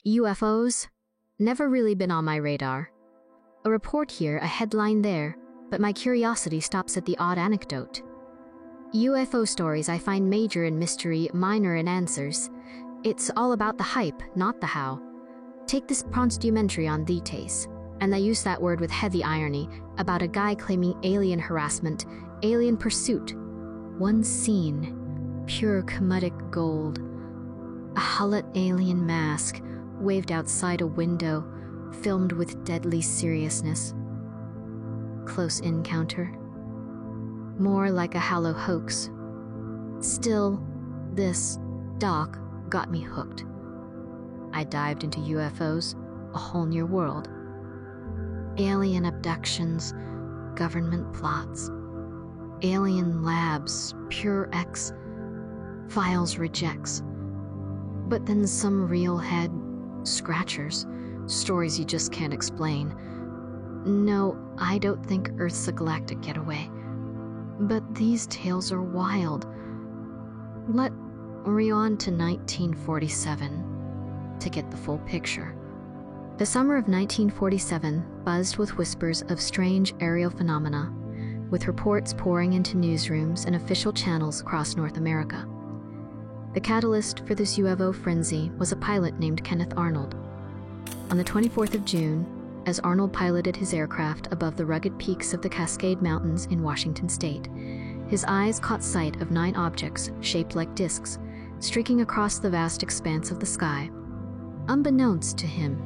UFOs? Never really been on my radar. A report here, a headline there, but my curiosity stops at the odd anecdote. UFO stories I find major in mystery, minor in answers. It's all about the hype, not the how. Take this documentary on details, and they use that word with heavy irony, about a guy claiming alien harassment, alien pursuit. One scene, pure Kemetic gold. A hullet alien mask, waved outside a window, filmed with deadly seriousness. Close encounter. More like a hollow hoax. Still, this doc got me hooked. I dived into UFOs, a whole new world. Alien abductions, government plots, alien labs, pure X, files rejects. But then some real head scratchers, stories you just can't explain. No, I don't think Earth's a galactic getaway. But these tales are wild. Let me on to 1947 to get the full picture. The summer of 1947 buzzed with whispers of strange aerial phenomena, with reports pouring into newsrooms and official channels across North America. The catalyst for this UFO frenzy was a pilot named Kenneth Arnold. On the 24th of June, as Arnold piloted his aircraft above the rugged peaks of the Cascade Mountains in Washington state, his eyes caught sight of 9 objects shaped like discs, streaking across the vast expanse of the sky. Unbeknownst to him,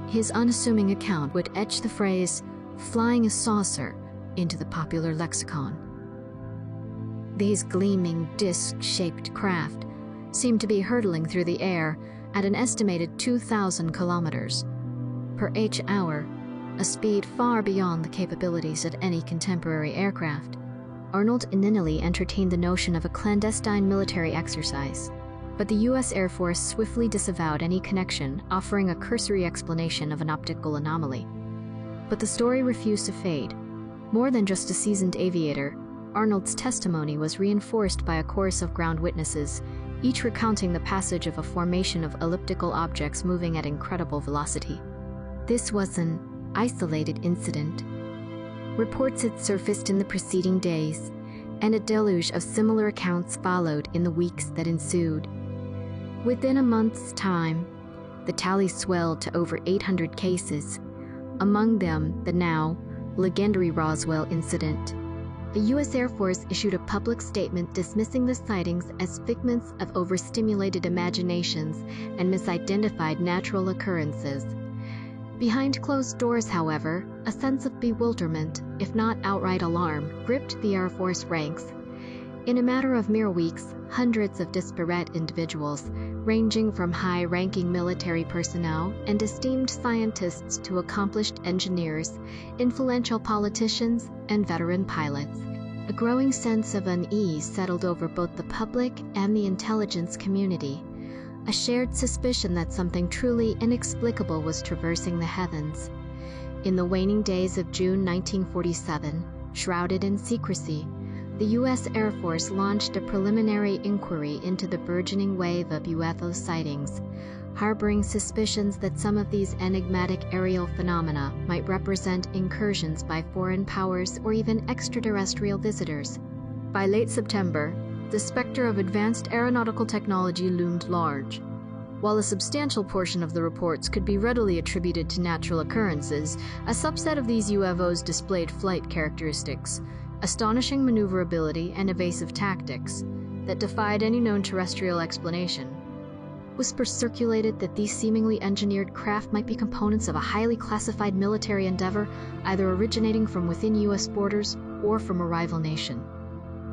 his unassuming account would etch the phrase, "flying a saucer," into the popular lexicon. These gleaming, disc-shaped craft seemed to be hurtling through the air at an estimated 2,000 kilometers per hour, a speed far beyond the capabilities of any contemporary aircraft. Arnold initially entertained the notion of a clandestine military exercise, but the U.S. Air Force swiftly disavowed any connection, offering a cursory explanation of an optical anomaly. But the story refused to fade. More than just a seasoned aviator, Arnold's testimony was reinforced by a chorus of ground witnesses, each recounting the passage of a formation of elliptical objects moving at incredible velocity. This was an isolated incident. Reports had surfaced in the preceding days, and a deluge of similar accounts followed in the weeks that ensued. Within a month's time, the tally swelled to over 800 cases, among them the now legendary Roswell incident. The U.S. Air Force issued a public statement dismissing the sightings as figments of overstimulated imaginations and misidentified natural occurrences. Behind closed doors, however, a sense of bewilderment, if not outright alarm, gripped the Air Force ranks. In a matter of mere weeks, hundreds of disparate individuals, ranging from high-ranking military personnel and esteemed scientists to accomplished engineers, influential politicians, and veteran pilots, a growing sense of unease settled over both the public and the intelligence community. A shared suspicion that something truly inexplicable was traversing the heavens. In the waning days of June 1947, shrouded in secrecy, the U.S. Air Force launched a preliminary inquiry into the burgeoning wave of UFO sightings, harboring suspicions that some of these enigmatic aerial phenomena might represent incursions by foreign powers or even extraterrestrial visitors. By late September, the specter of advanced aeronautical technology loomed large. While a substantial portion of the reports could be readily attributed to natural occurrences, a subset of these UFOs displayed flight characteristics, astonishing maneuverability, and evasive tactics that defied any known terrestrial explanation. Whispers circulated that these seemingly engineered craft might be components of a highly classified military endeavor, either originating from within U.S. borders or from a rival nation.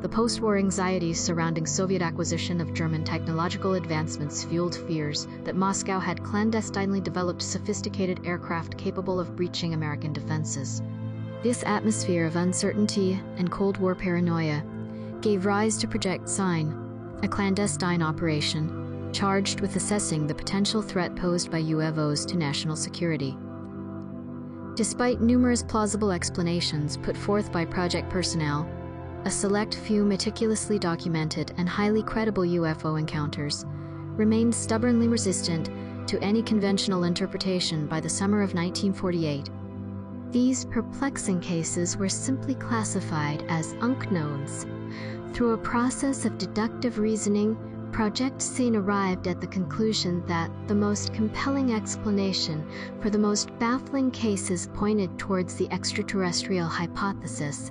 The post-war anxieties surrounding Soviet acquisition of German technological advancements fueled fears that Moscow had clandestinely developed sophisticated aircraft capable of breaching American defenses. This atmosphere of uncertainty and Cold War paranoia gave rise to Project Sign, a clandestine operation charged with assessing the potential threat posed by UFOs to national security. Despite numerous plausible explanations put forth by project personnel, a select few meticulously documented and highly credible UFO encounters remained stubbornly resistant to any conventional interpretation by the summer of 1948. These perplexing cases were simply classified as unknowns. Through a process of deductive reasoning, Project SIN arrived at the conclusion that the most compelling explanation for the most baffling cases pointed towards the extraterrestrial hypothesis.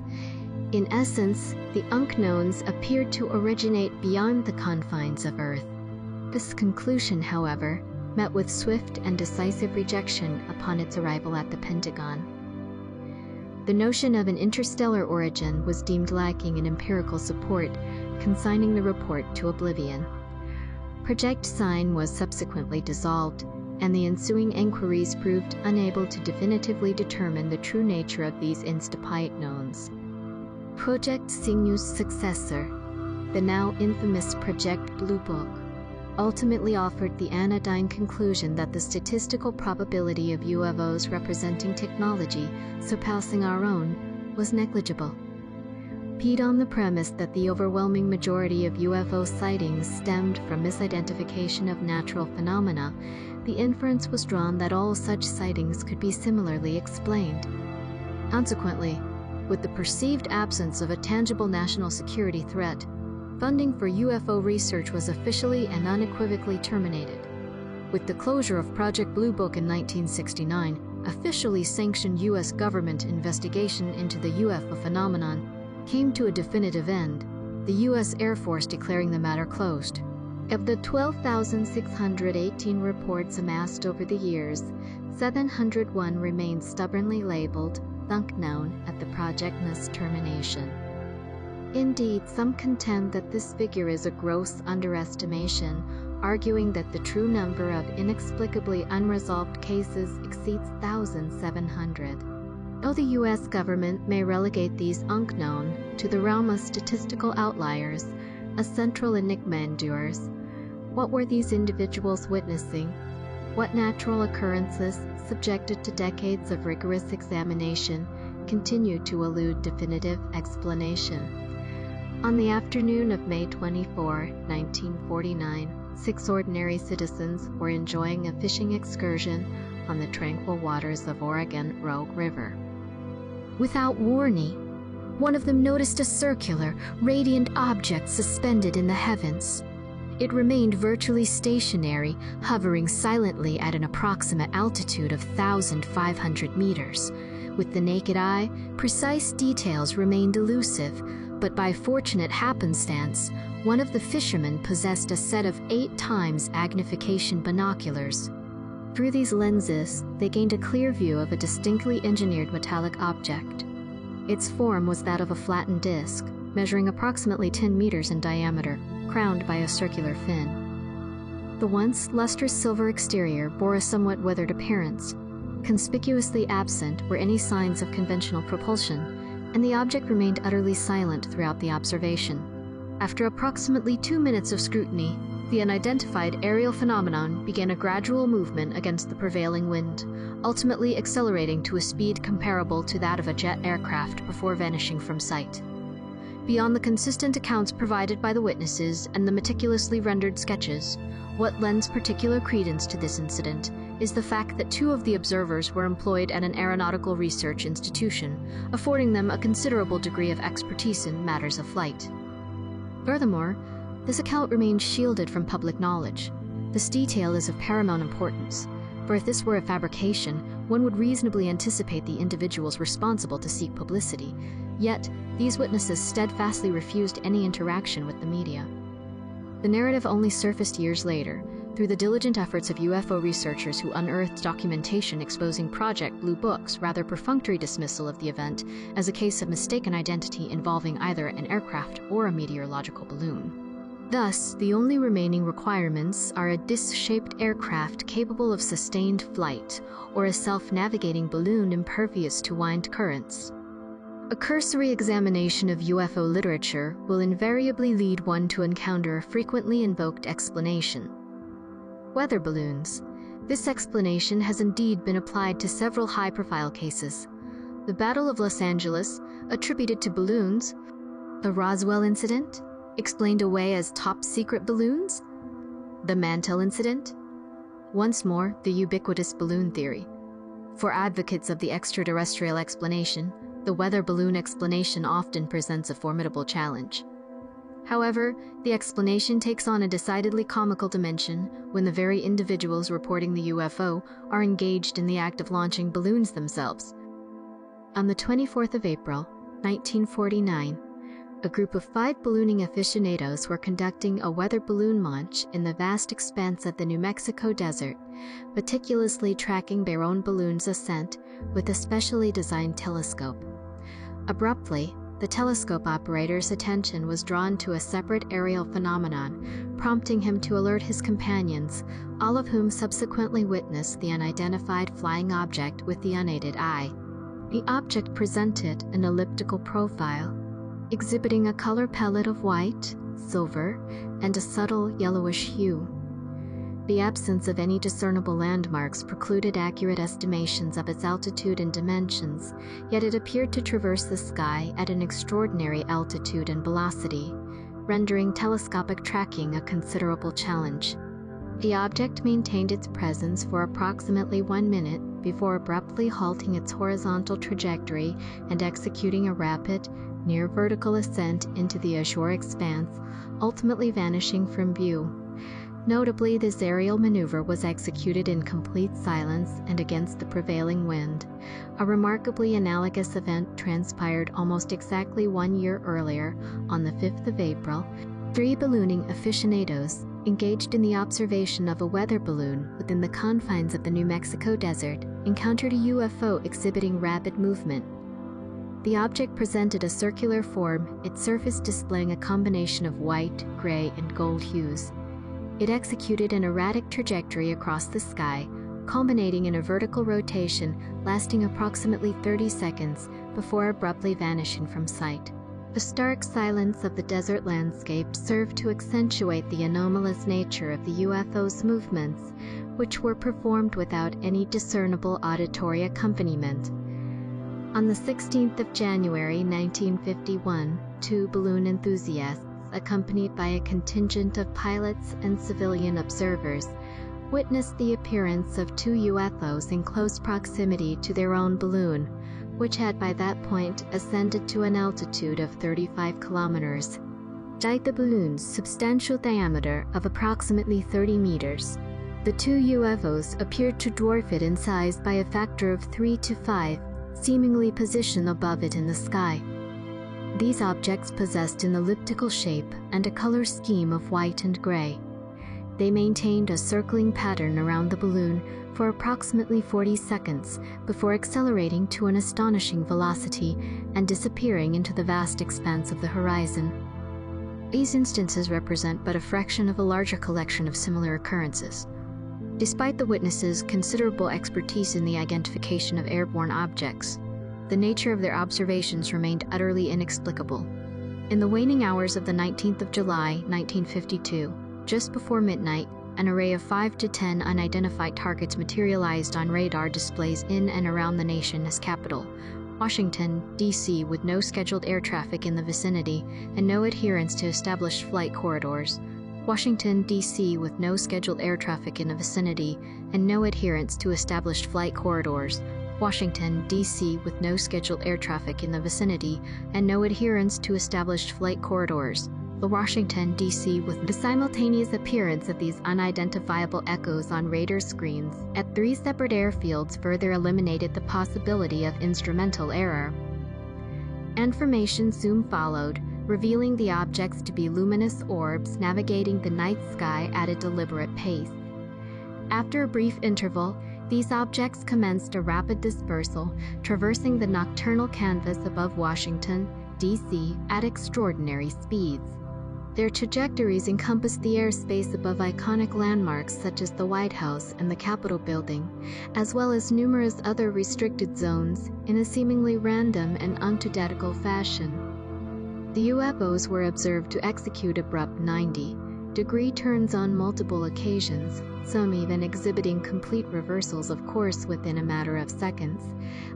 In essence, the unknowns appeared to originate beyond the confines of Earth. This conclusion, however, met with swift and decisive rejection upon its arrival at the Pentagon. The notion of an interstellar origin was deemed lacking in empirical support, consigning the report to oblivion. Project SIN was subsequently dissolved, and the ensuing inquiries proved unable to definitively determine the true nature of these instapygnons. Project Signu's successor, the now infamous Project Blue Book, ultimately offered the anodyne conclusion that the statistical probability of UFOs representing technology surpassing our own was negligible. Peed on the premise that the overwhelming majority of UFO sightings stemmed from misidentification of natural phenomena, the inference was drawn that all such sightings could be similarly explained. Consequently, with the perceived absence of a tangible national security threat, funding for UFO research was officially and unequivocally terminated. With the closure of Project Blue Book in 1969, officially sanctioned U.S. government investigation into the UFO phenomenon came to a definitive end, the U.S. Air Force declaring the matter closed. Of the 12,618 reports amassed over the years, 701 remained stubbornly labeled unknown at the project's termination. Indeed, some contend that this figure is a gross underestimation, arguing that the true number of inexplicably unresolved cases exceeds 1,700. Though the U.S. government may relegate these unknown to the realm of statistical outliers, a central enigma endures. What were these individuals witnessing? What natural occurrences, subjected to decades of rigorous examination, continue to elude definitive explanation? On the afternoon of May 24, 1949, 6 ordinary citizens were enjoying a fishing excursion on the tranquil waters of Oregon Rogue River. Without warning, one of them noticed a circular, radiant object suspended in the heavens. It remained virtually stationary, hovering silently at an approximate altitude of 1,500 meters. With the naked eye, precise details remained elusive, but by fortunate happenstance, one of the fishermen possessed a set of 8 times magnification binoculars. Through these lenses, they gained a clear view of a distinctly engineered metallic object. Its form was that of a flattened disc, measuring approximately 10 meters in diameter, crowned by a circular fin. The once lustrous silver exterior bore a somewhat weathered appearance. Conspicuously absent were any signs of conventional propulsion, and the object remained utterly silent throughout the observation. After approximately 2 minutes of scrutiny, the unidentified aerial phenomenon began a gradual movement against the prevailing wind, ultimately accelerating to a speed comparable to that of a jet aircraft before vanishing from sight. Beyond the consistent accounts provided by the witnesses and the meticulously rendered sketches, what lends particular credence to this incident is the fact that 2 of the observers were employed at an aeronautical research institution, affording them a considerable degree of expertise in matters of flight. Furthermore, this account remains shielded from public knowledge. This detail is of paramount importance, for if this were a fabrication, one would reasonably anticipate the individuals responsible to seek publicity. Yet, these witnesses steadfastly refused any interaction with the media. The narrative only surfaced years later, through the diligent efforts of UFO researchers who unearthed documentation exposing Project Blue Book's rather perfunctory dismissal of the event as a case of mistaken identity involving either an aircraft or a meteorological balloon. Thus, the only remaining requirements are a disc-shaped aircraft capable of sustained flight, or a self-navigating balloon impervious to wind currents. A cursory examination of UFO literature will invariably lead one to encounter a frequently invoked explanation: weather balloons. This explanation has indeed been applied to several high-profile cases. The Battle of Los Angeles, attributed to balloons; the Roswell incident, explained away as top-secret balloons; the Mantell incident; Once more, the ubiquitous balloon theory. For advocates of the extraterrestrial explanation, the weather balloon explanation often presents a formidable challenge. However, the explanation takes on a decidedly comical dimension when the very individuals reporting the UFO are engaged in the act of launching balloons themselves. On the 24th of April, 1949, a group of 5 ballooning aficionados were conducting a weather balloon launch in the vast expanse of the New Mexico desert, meticulously tracking their own balloon's ascent with a specially designed telescope. Abruptly, the telescope operator's attention was drawn to a separate aerial phenomenon, prompting him to alert his companions, all of whom subsequently witnessed the unidentified flying object with the unaided eye. The object presented an elliptical profile, exhibiting a color palette of white, silver, and a subtle yellowish hue. The absence of any discernible landmarks precluded accurate estimations of its altitude and dimensions, yet it appeared to traverse the sky at an extraordinary altitude and velocity, rendering telescopic tracking a considerable challenge. The object maintained its presence for approximately 1 minute before abruptly halting its horizontal trajectory and executing a rapid, near-vertical ascent into the azure expanse, ultimately vanishing from view. Notably, this aerial maneuver was executed in complete silence and against the prevailing wind. A remarkably analogous event transpired almost exactly 1 year earlier, on the 5th of April. 3 ballooning aficionados, engaged in the observation of a weather balloon within the confines of the New Mexico desert, encountered a UFO exhibiting rapid movement. The object presented a circular form, its surface displaying a combination of white, gray, and gold hues. It executed an erratic trajectory across the sky, culminating in a vertical rotation lasting approximately 30 seconds before abruptly vanishing from sight. The stark silence of the desert landscape served to accentuate the anomalous nature of the UFO's movements, which were performed without any discernible auditory accompaniment. On the 16th of January 1951, 2 balloon enthusiasts, accompanied by a contingent of pilots and civilian observers, witnessed the appearance of 2 UFOs in close proximity to their own balloon, which had by that point ascended to an altitude of 35 kilometers. Despite the balloon's substantial diameter of approximately 30 meters, the 2 UFOs appeared to dwarf it in size by a factor of 3 to 5, seemingly positioned above it in the sky. These objects possessed an elliptical shape and a color scheme of white and gray. They maintained a circling pattern around the balloon for approximately 40 seconds before accelerating to an astonishing velocity and disappearing into the vast expanse of the horizon. These instances represent but a fraction of a larger collection of similar occurrences. Despite the witnesses' considerable expertise in the identification of airborne objects, the nature of their observations remained utterly inexplicable. In the waning hours of the 19th of July, 1952, just before midnight, an array of 5 to 10 unidentified targets materialized on radar displays in and around the nation's capital, Washington, D.C., with no scheduled air traffic in the vicinity and no adherence to established flight corridors. Washington, D.C., with no scheduled air traffic in the vicinity and no adherence to established flight corridors. Washington, D.C., with no scheduled air traffic in the vicinity and no adherence to established flight corridors. The Washington, D.C., with the simultaneous appearance of these unidentifiable echoes on radar screens at 3 separate airfields further eliminated the possibility of instrumental error. Information soon followed, revealing the objects to be luminous orbs navigating the night sky at a deliberate pace. After a brief interval, these objects commenced a rapid dispersal, traversing the nocturnal canvas above Washington, D.C. at extraordinary speeds. Their trajectories encompassed the airspace above iconic landmarks such as the White House and the Capitol building, as well as numerous other restricted zones, in a seemingly random and unidentical fashion. The UFOs were observed to execute abrupt 90-degree turns on multiple occasions, some even exhibiting complete reversals of course within a matter of seconds,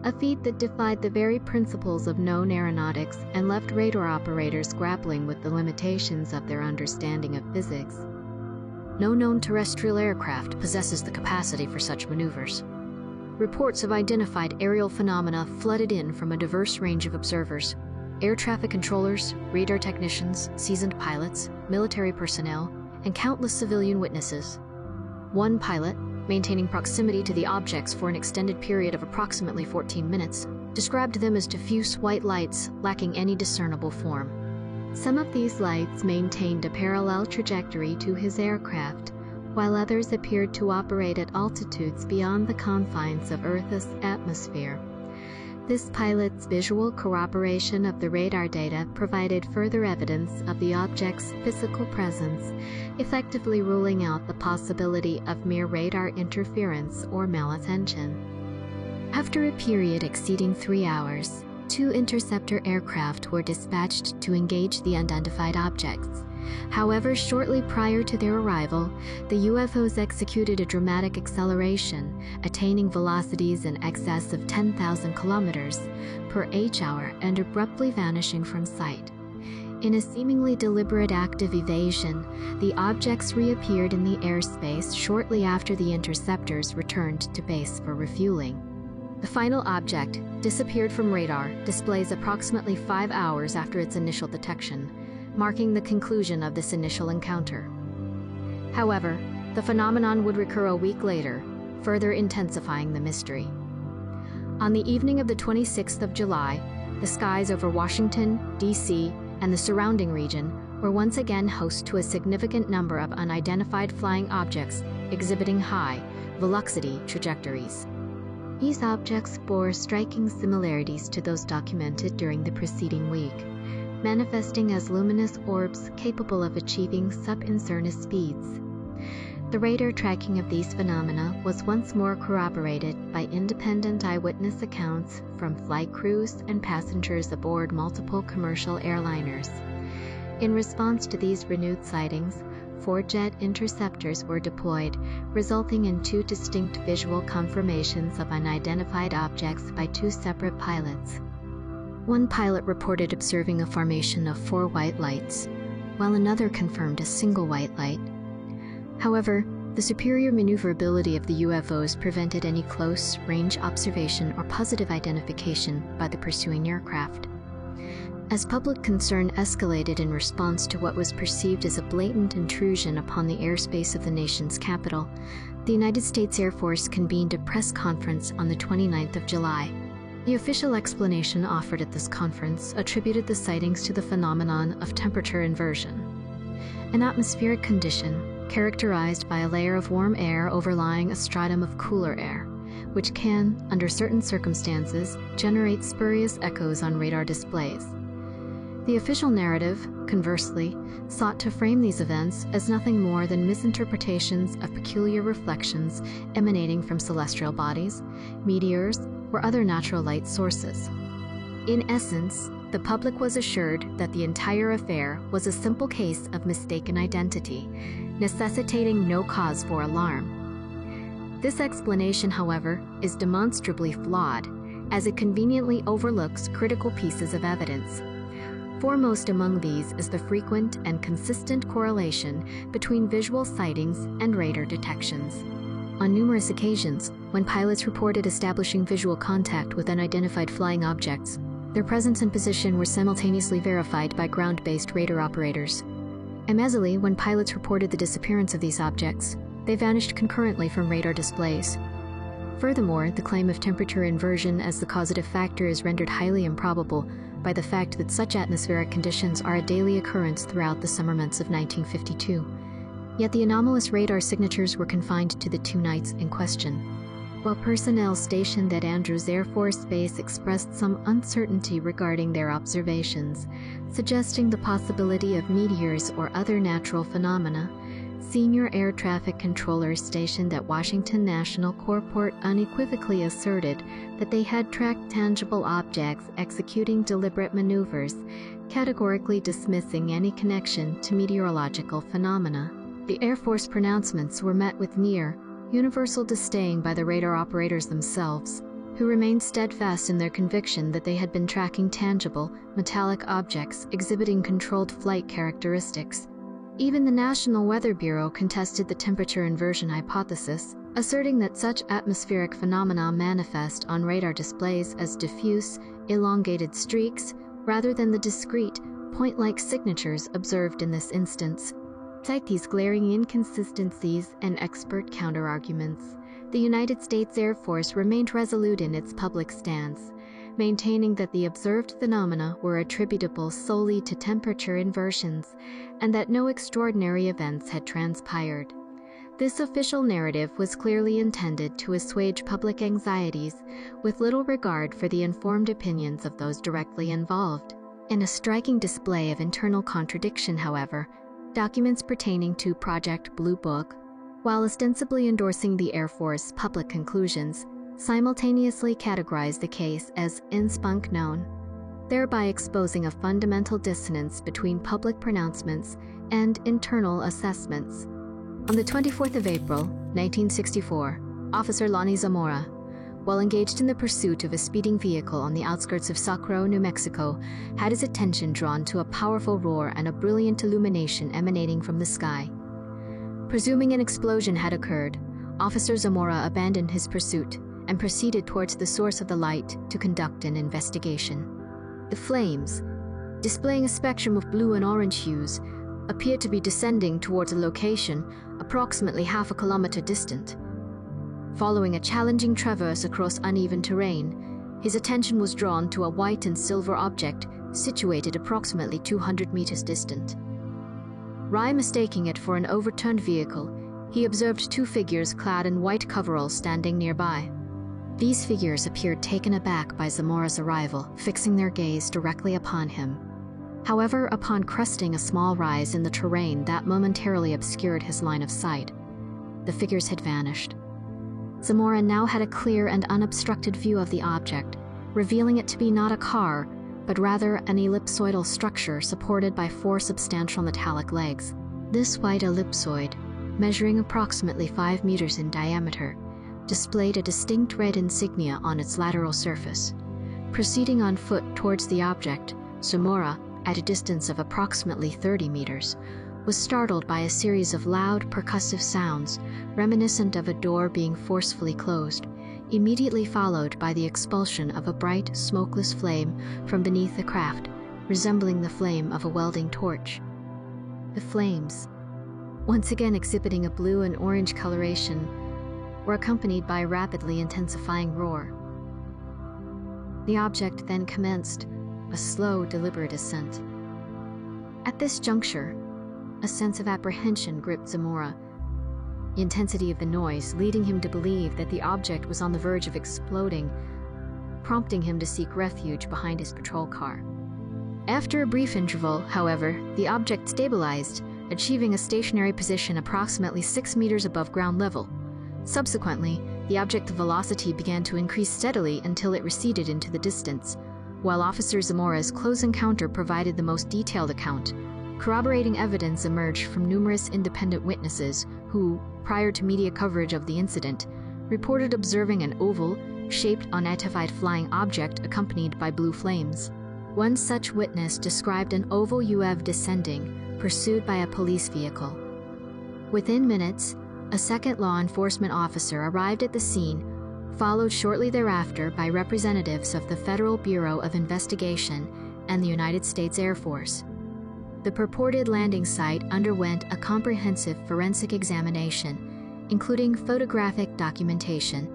a feat that defied the very principles of known aeronautics and left radar operators grappling with the limitations of their understanding of physics. no known terrestrial aircraft possesses the capacity for such maneuvers. Reports of identified aerial phenomena flooded in from a diverse range of observers: air traffic controllers, radar technicians, seasoned pilots, military personnel, and countless civilian witnesses. One pilot, maintaining proximity to the objects for an extended period of approximately 14 minutes, described them as diffuse white lights lacking any discernible form. Some of these lights maintained a parallel trajectory to his aircraft, while others appeared to operate at altitudes beyond the confines of Earth's atmosphere. This pilot's visual corroboration of the radar data provided further evidence of the object's physical presence, effectively ruling out the possibility of mere radar interference or malattention. After a period exceeding 3 hours, 2 interceptor aircraft were dispatched to engage the unidentified objects. However, shortly prior to their arrival, the UFOs executed a dramatic acceleration, attaining velocities in excess of 10,000 kilometers per h-hour and abruptly vanishing from sight. In a seemingly deliberate act of evasion, the objects reappeared in the airspace shortly after the interceptors returned to base for refueling. The final object, disappeared from radar, displays approximately 5 hours after its initial detection, marking the conclusion of this initial encounter. However, the phenomenon would recur a week later, further intensifying the mystery. On the evening of the 26th of July, the skies over Washington, D.C., and the surrounding region were once again host to a significant number of unidentified flying objects exhibiting high velocity trajectories. These objects bore striking similarities to those documented during the preceding week, manifesting as luminous orbs capable of achieving sub-Infernus speeds. The radar tracking of these phenomena was once more corroborated by independent eyewitness accounts from flight crews and passengers aboard multiple commercial airliners. In response to these renewed sightings, 4 jet interceptors were deployed, resulting in 2 distinct visual confirmations of unidentified objects by 2 separate pilots. One pilot reported observing a formation of 4 white lights, while another confirmed a single white light. However, the superior maneuverability of the UFOs prevented any close-range observation or positive identification by the pursuing aircraft. As public concern escalated in response to what was perceived as a blatant intrusion upon the airspace of the nation's capital, the United States Air Force convened a press conference on the 29th of July. The official explanation offered at this conference attributed the sightings to the phenomenon of temperature inversion, an atmospheric condition characterized by a layer of warm air overlying a stratum of cooler air, which can, under certain circumstances, generate spurious echoes on radar displays. The official narrative, conversely, sought to frame these events as nothing more than misinterpretations of peculiar reflections emanating from celestial bodies, meteors, or other natural light sources. In essence, the public was assured that the entire affair was a simple case of mistaken identity, necessitating no cause for alarm. This explanation, however, is demonstrably flawed, as it conveniently overlooks critical pieces of evidence. Foremost among these is the frequent and consistent correlation between visual sightings and radar detections. On numerous occasions, when pilots reported establishing visual contact with unidentified flying objects, their presence and position were simultaneously verified by ground-based radar operators. Amazingly, when pilots reported the disappearance of these objects, they vanished concurrently from radar displays. Furthermore, the claim of temperature inversion as the causative factor is rendered highly improbable by the fact that such atmospheric conditions are a daily occurrence throughout the summer months of 1952. Yet the anomalous radar signatures were confined to the 2 nights in question. While personnel stationed at Andrews Air Force Base expressed some uncertainty regarding their observations, suggesting the possibility of meteors or other natural phenomena, senior air traffic controllers stationed at Washington National Airport unequivocally asserted that they had tracked tangible objects executing deliberate maneuvers, categorically dismissing any connection to meteorological phenomena. The Air Force pronouncements were met with near universal disdain by the radar operators themselves, who remained steadfast in their conviction that they had been tracking tangible, metallic objects exhibiting controlled flight characteristics. Even the National Weather Bureau contested the temperature inversion hypothesis, asserting that such atmospheric phenomena manifest on radar displays as diffuse, elongated streaks rather than the discrete, point-like signatures observed in this instance. Despite these glaring inconsistencies and expert counterarguments, the United States Air Force remained resolute in its public stance, maintaining that the observed phenomena were attributable solely to temperature inversions and that no extraordinary events had transpired. This official narrative was clearly intended to assuage public anxieties with little regard for the informed opinions of those directly involved. In a striking display of internal contradiction, however, documents pertaining to Project Blue Book, while ostensibly endorsing the Air Force public conclusions, simultaneously categorized the case as in spunk known, thereby exposing a fundamental dissonance between public pronouncements and internal assessments. On the 24th of April, 1964, Officer Lonnie Zamora, while engaged in the pursuit of a speeding vehicle on the outskirts of Socorro, New Mexico, had his attention drawn to a powerful roar and a brilliant illumination emanating from the sky. Presuming an explosion had occurred, Officer Zamora abandoned his pursuit and proceeded towards the source of the light to conduct an investigation. The flames, displaying a spectrum of blue and orange hues, appeared to be descending towards a location approximately half a kilometer distant. Following a challenging traverse across uneven terrain, his attention was drawn to a white and silver object situated approximately 200 meters distant. Mistaking it for an overturned vehicle, he observed two figures clad in white coveralls standing nearby. These figures appeared taken aback by Zamora's arrival, fixing their gaze directly upon him. However, upon cresting a small rise in the terrain that momentarily obscured his line of sight, the figures had vanished. Zamora now had a clear and unobstructed view of the object, revealing it to be not a car, but rather an ellipsoidal structure supported by four substantial metallic legs. This white ellipsoid, measuring approximately 5 meters in diameter, displayed a distinct red insignia on its lateral surface. Proceeding on foot towards the object, Zamora, at a distance of approximately 30 meters, was startled by a series of loud, percussive sounds reminiscent of a door being forcefully closed, immediately followed by the expulsion of a bright, smokeless flame from beneath the craft, resembling the flame of a welding torch. The flames, once again exhibiting a blue and orange coloration, were accompanied by a rapidly intensifying roar. The object then commenced a slow, deliberate ascent. At this juncture, a sense of apprehension gripped Zamora, the intensity of the noise leading him to believe that the object was on the verge of exploding, prompting him to seek refuge behind his patrol car. After a brief interval, however, the object stabilized, achieving a stationary position approximately 6 meters above ground level. Subsequently, the object's velocity began to increase steadily until it receded into the distance, while Officer Zamora's close encounter provided the most detailed account. Corroborating evidence emerged from numerous independent witnesses who, prior to media coverage of the incident, reported observing an oval, shaped, unidentified flying object accompanied by blue flames. One such witness described an oval UAV descending, pursued by a police vehicle. Within minutes, a second law enforcement officer arrived at the scene, followed shortly thereafter by representatives of the Federal Bureau of Investigation and the United States Air Force. The purported landing site underwent a comprehensive forensic examination, including photographic documentation.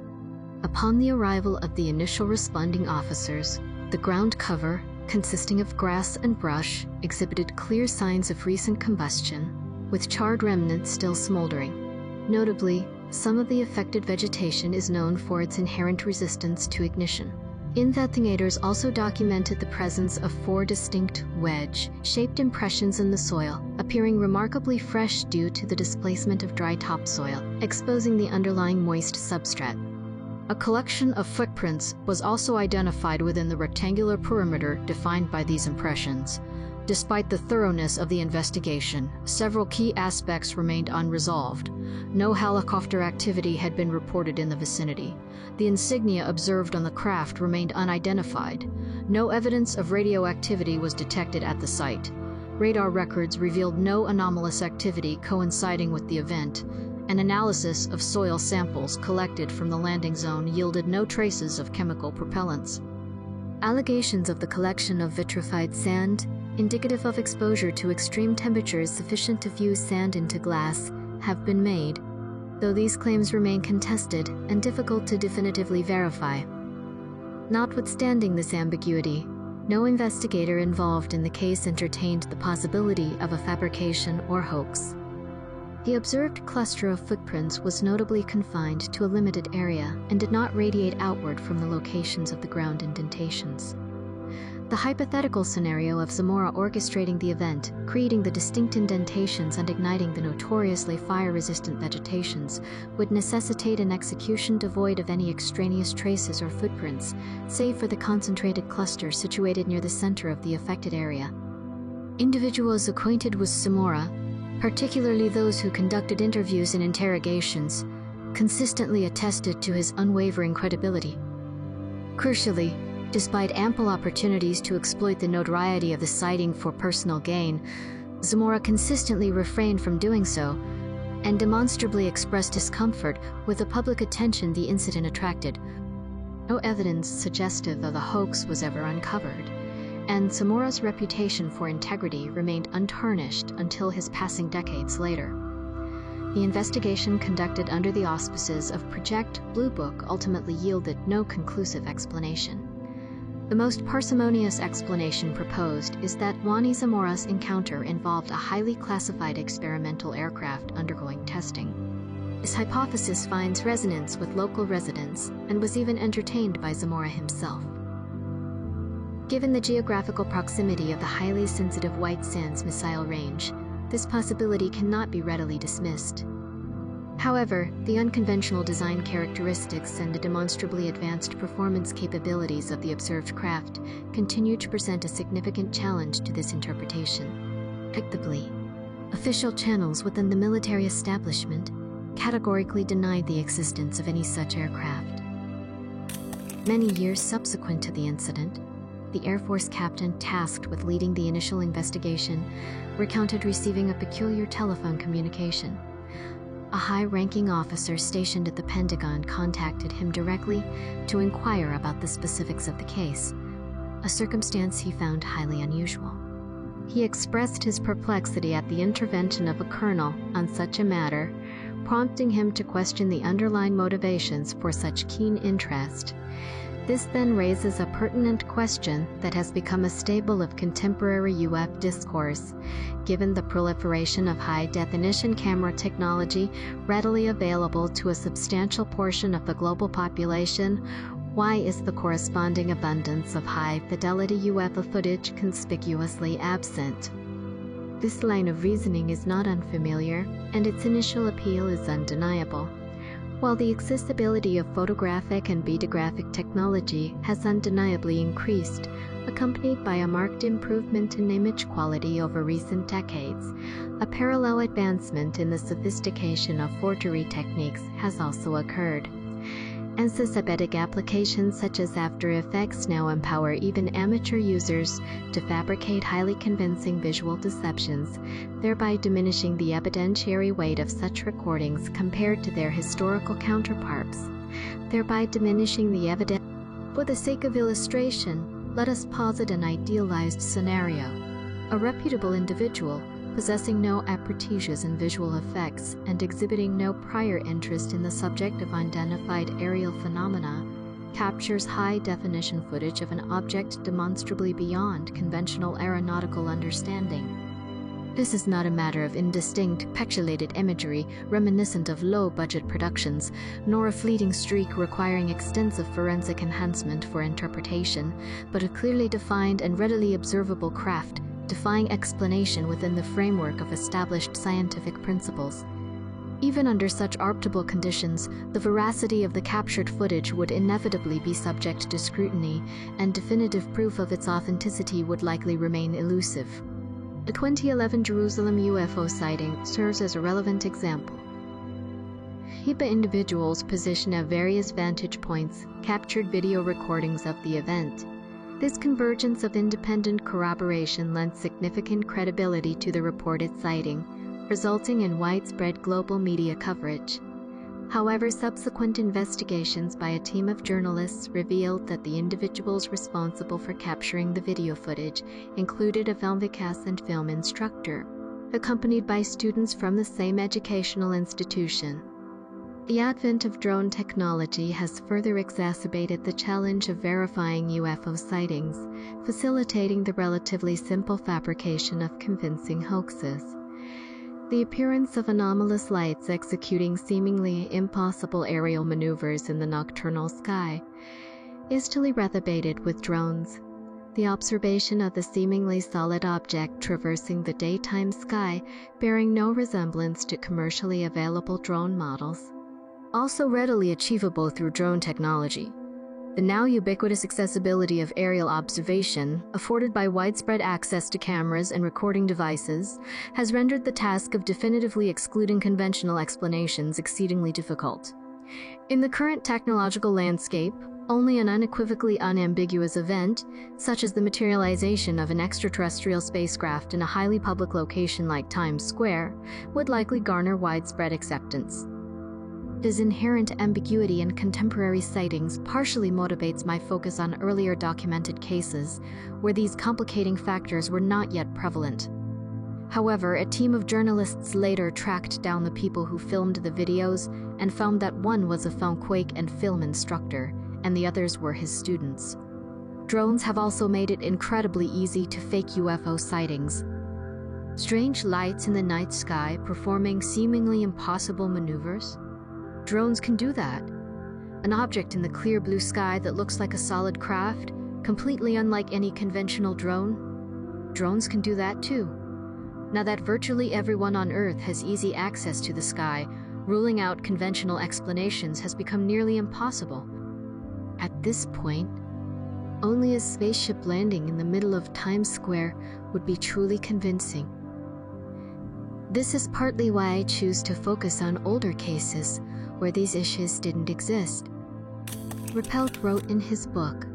Upon the arrival of the initial responding officers, the ground cover, consisting of grass and brush, exhibited clear signs of recent combustion, with charred remnants still smoldering. Notably, some of the affected vegetation is known for its inherent resistance to ignition. Investigators also documented the presence of 4 distinct wedge-shaped impressions in the soil, appearing remarkably fresh due to the displacement of dry topsoil, exposing the underlying moist substrate. A collection of footprints was also identified within the rectangular perimeter defined by these impressions. Despite the thoroughness of the investigation, several key aspects remained unresolved. No helicopter activity had been reported in the vicinity. The insignia observed on the craft remained unidentified. No evidence of radioactivity was detected at the site. radar records revealed no anomalous activity coinciding with the event. An analysis of soil samples collected from the landing zone yielded no traces of chemical propellants. Allegations of the collection of vitrified sand, indicative of exposure to extreme temperatures sufficient to fuse sand into glass, have been made, though these claims remain contested and difficult to definitively verify. Notwithstanding this ambiguity, no investigator involved in the case entertained the possibility of a fabrication or hoax. The observed cluster of footprints was notably confined to a limited area and did not radiate outward from the locations of the ground indentations. The hypothetical scenario of Zamora orchestrating the event, creating the distinct indentations and igniting the notoriously fire-resistant vegetations, would necessitate an execution devoid of any extraneous traces or footprints, save for the concentrated cluster situated near the center of the affected area. Individuals acquainted with Zamora, particularly those who conducted interviews and interrogations, consistently attested to his unwavering credibility. Crucially, despite ample opportunities to exploit the notoriety of the sighting for personal gain, Zamora consistently refrained from doing so and demonstrably expressed discomfort with the public attention the incident attracted. No evidence suggestive of a hoax was ever uncovered, and Zamora's reputation for integrity remained untarnished until his passing decades later. The investigation conducted under the auspices of Project Blue Book ultimately yielded no conclusive explanation. The most parsimonious explanation proposed is that Juani Zamora's encounter involved a highly classified experimental aircraft undergoing testing. This hypothesis finds resonance with local residents and was even entertained by Zamora himself. Given the geographical proximity of the highly sensitive White Sands missile range, this possibility cannot be readily dismissed. However, the unconventional design characteristics and the demonstrably advanced performance capabilities of the observed craft continue to present a significant challenge to this interpretation. Predictably, official channels within the military establishment categorically denied the existence of any such aircraft. Many years subsequent to the incident, the Air Force captain tasked with leading the initial investigation recounted receiving a peculiar telephone communication. A high-ranking officer stationed at the Pentagon contacted him directly to inquire about the specifics of the case, a circumstance he found highly unusual. He expressed his perplexity at the intervention of a colonel on such a matter, prompting him to question the underlying motivations for such keen interest. This then raises a pertinent question that has become a staple of contemporary UF discourse. Given the proliferation of high-definition camera technology readily available to a substantial portion of the global population, why is the corresponding abundance of high-fidelity UFO footage conspicuously absent? This line of reasoning is not unfamiliar, and its initial appeal is undeniable. While the accessibility of photographic and videographic technology has undeniably increased, accompanied by a marked improvement in image quality over recent decades, a parallel advancement in the sophistication of forgery techniques has also occurred. Anthropometric applications such as After Effects now empower even amateur users to fabricate highly convincing visual deceptions, thereby diminishing the evidentiary weight of such recordings compared to their historical counterparts, thereby diminishing the evidence. For the sake of illustration, let us posit an idealized scenario. A reputable individual, possessing no apprentices in visual effects and exhibiting no prior interest in the subject of unidentified aerial phenomena, captures high-definition footage of an object demonstrably beyond conventional aeronautical understanding. This is not a matter of indistinct, pixelated imagery reminiscent of low-budget productions, nor a fleeting streak requiring extensive forensic enhancement for interpretation, but a clearly defined and readily observable craft, defying explanation within the framework of established scientific principles. Even under such arbitrable conditions, the veracity of the captured footage would inevitably be subject to scrutiny, and definitive proof of its authenticity would likely remain elusive. The 2011 Jerusalem UFO sighting serves as a relevant example. HIPAA individuals positioned at various vantage points captured video recordings of the event. This convergence of independent corroboration lent significant credibility to the reported sighting, resulting in widespread global media coverage. However, subsequent investigations by a team of journalists revealed that the individuals responsible for capturing the video footage included a Filmvikas and film instructor, accompanied by students from the same educational institution. The advent of drone technology has further exacerbated the challenge of verifying UFO sightings, facilitating the relatively simple fabrication of convincing hoaxes. The appearance of anomalous lights executing seemingly impossible aerial maneuvers in the nocturnal sky is to be replicated with drones. The observation of the seemingly solid object traversing the daytime sky bearing no resemblance to commercially available drone models. Also readily achievable through drone technology. The now ubiquitous accessibility of aerial observation, afforded by widespread access to cameras and recording devices, has rendered the task of definitively excluding conventional explanations exceedingly difficult. In the current technological landscape, only an unequivocally unambiguous event, such as the materialization of an extraterrestrial spacecraft in a highly public location like Times Square, would likely garner widespread acceptance. This inherent ambiguity in contemporary sightings partially motivates my focus on earlier documented cases where these complicating factors were not yet prevalent. However, a team of journalists later tracked down the people who filmed the videos and found that one was a filmquake and film instructor, and the others were his students. Drones have also made it incredibly easy to fake UFO sightings. Strange lights in the night sky performing seemingly impossible maneuvers? Drones can do that. An object in the clear blue sky that looks like a solid craft, completely unlike any conventional drone? Drones can do that too. Now that virtually everyone on Earth has easy access to the sky, ruling out conventional explanations has become nearly impossible. At this point, only a spaceship landing in the middle of Times Square would be truly convincing. This is partly why I choose to focus on older cases where these issues didn't exist. Ruppelt wrote in his book,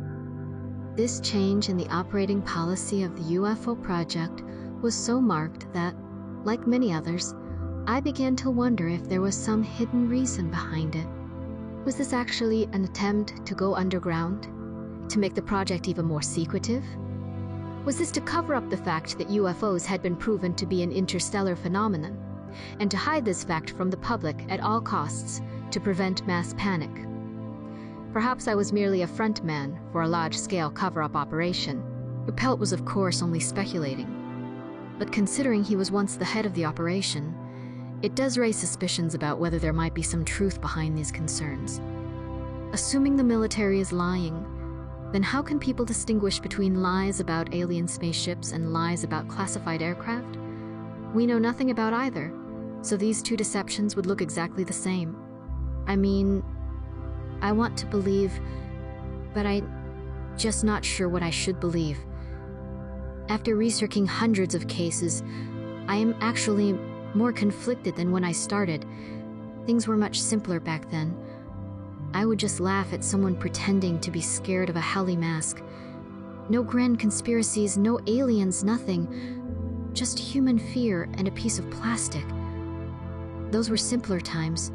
"This change in the operating policy of the UFO project was so marked that, like many others, I began to wonder if there was some hidden reason behind it. Was this actually an attempt to go underground? To make the project even more secretive? Was this to cover up the fact that UFOs had been proven to be an interstellar phenomenon, and to hide this fact from the public at all costs to prevent mass panic? Perhaps I was merely a front man for a large-scale cover-up operation." Ruppelt was of course only speculating, but considering he was once the head of the operation, it does raise suspicions about whether there might be some truth behind these concerns. Assuming the military is lying, then how can people distinguish between lies about alien spaceships and lies about classified aircraft? We know nothing about either, so these two deceptions would look exactly the same. I mean, I want to believe, but I'm just not sure what I should believe. After researching hundreds of cases, I am actually more conflicted than when I started. Things were much simpler back then. I would just laugh at someone pretending to be scared of a Halley mask. No grand conspiracies, no aliens, nothing. Just human fear and a piece of plastic. Those were simpler times.